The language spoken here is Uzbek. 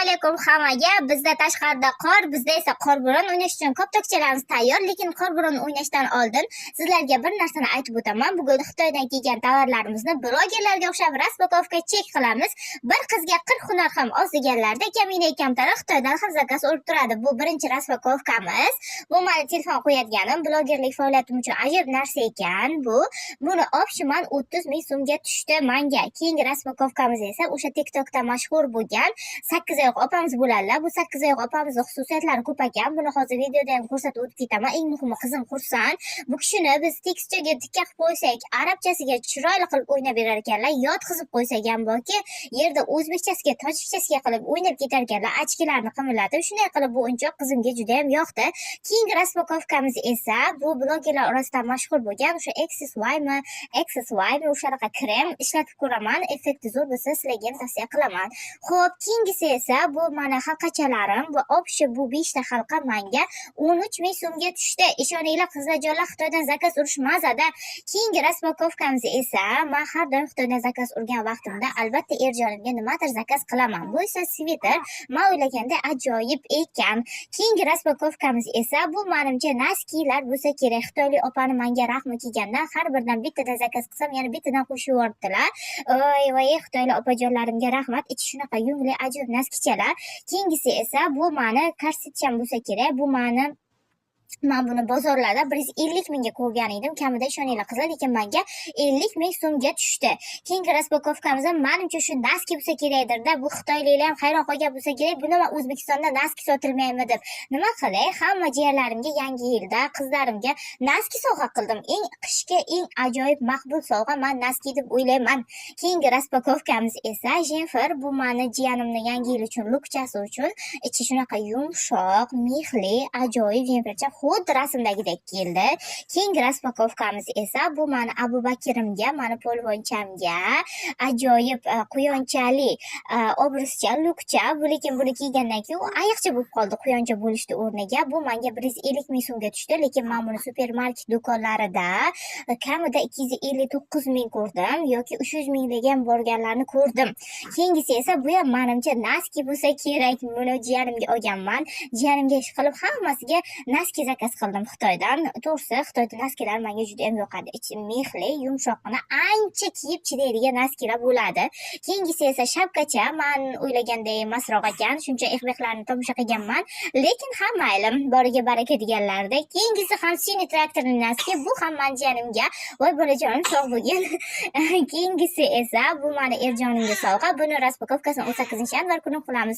alaykum hammaga. Bizda tashqarida qor, bizda esa qorbo'ron o'ynash uchun koptokchalarimiz tayyor, lekin qorbo'ron o'ynashdan oldin sizlarga bir narsani aytib o'taman. Bugun Xitoydan kelgan tovarlarimizni blogerlarga o'xshab raspakovka chek qilamiz. Bir qizga 40 hunar ham oz deganlarda kamina kamtara Xitoydan ham zakaz olib turadi. Bu birinchi raspakovkamiz. Bu meni telefon qo'yadiganim blogerlik faoliyatim uchun ajib narsa ekan. Buni opshman 30 ming so'mga tushdi menga. Keyingi raspakovkamiz esa o'sha TikTokda mashhur bo'lgan 8 oyoq opamiz bo'ladilar. Bu 8 oyoq opamizning xususiyatlari ko'p ekan. Buni hozir videoda ham ko'rsatib o'tib ketaman. Eng muhimi qizim xursand. Bu kishini biz tekstchaga tikka qilib qo'ysak, arabchasiga chiroyli qilib o'ynab berar ekanlar. Yodqizib qo'ysak ham borki, yerda o'zbekchasiga, tojikchasiga qilib o'ynab ketar ekanlar. Ochkilarni qimirlatib, shunday qilib bu o'yinchoq qizimga juda ham yoqdi. Keyingi raspakovkamiz esa bu blogerlar orasida mashhur bo'lgan o'sha XSY o'shanaqa krem ishlatib ko'raman. Effekti zo'r bo'lsa sizlarga ham tavsiya qilaman. Xo'p, keyingisi esa bu mana halqachalarim. Bu opshi bu 5 ta halqa menga 13 ming so'mga tushdi. Ishoninglar qizlarjonlar, Xitoydan zakaz urish mazada. Keyingi raspakovkamiz esa men har doim Xitoydan zakaz urgan vaqtimda albatta erjonimga nimadir zakaz qilaman. Bu esa sviter. Men o'ylaganda ajoyib ekan. Keyingi raspakovkamiz esa bu menimcha naskilar bo'lsa kerak. Xitoylik opani menga rahmi kelgandan har birdan bittadan zakaz qilsam, yana bittadan qo'shib yuboribdilar. Voy, Xitoylik opajonlarimga rahmat. Ichi shunaqa yungli ajoyib naskichalar. Keyingisi esa bu meni korsetcham bo'lsa kerak. Bu meni men buni bozorlarda 150 mingga ko'rgan edim. Kamida ishoninglar qizlar, lekin menga 50 ming so'mga tushdi. Keyingi raspakovkamiz ham menimcha shu naski bo'lsa kerakdir-da. Bu xitoyliklar ham hayron qolgan bo'lsa kerak. Buni men O'zbekistonda naski sotilmaymi deb. Nima qilay? Hamma jiyanlarimga yangi yilda qizlarimga naski sovg'a qildim. Eng qishga eng ajoyib maqbul sovg'a men naski deb o'ylayman. Keyingi raspakovkamiz esa Jennifer. Bu meni jiyanimning yangi yil uchun lukchasi uchun. Ichi shunaqa yumshoq, mehli, ajoyib Jennifercha xuddi rasmdagidek keldi. Keyingi raspakovkamiz esa bu meni Abu Bakrimga, meni polvonchamga ajoyib quyonchali obrazcha, lukcha. Bu lekin buni kiygandan keyin u ayiqcha bo'lib qoldi quyoncha bo'lishdi o'rniga. Bu menga 150 ming so'mga tushdi, lekin men buni supermarket do'konlarida kamida 259 ming ko'rdim yoki 300 minglagan borganlarni ko'rdim. Keyingisi esa bu ham menimcha naski bo'lsa kerak. Buni jiyanimga olganman. Jiyanimga ish qilib hammasiga naski zakaz qildim Xitoydan. To'g'risi, Xitoyda naskilar menga juda ham yoqadi. Ichi mehli, yumshoqqina, ancha kiyib chidaydigan naskilar bo'ladi. Keyingisi esa shapkacha. Men o'ylaganday emasroq ekan. Shuncha ehbehlarni tomosha qilganman, lekin hamma ilm boriga baraka deganlarda. Keyingisi ham Sini traktorning naski. Bu ham men jiyanimga. Voy bolajonim, sog' bo'lgin. Keyingisi esa bu meni erjonimga sovg'a. Buni raspakovkasini 18-yanvar kuni qilamiz.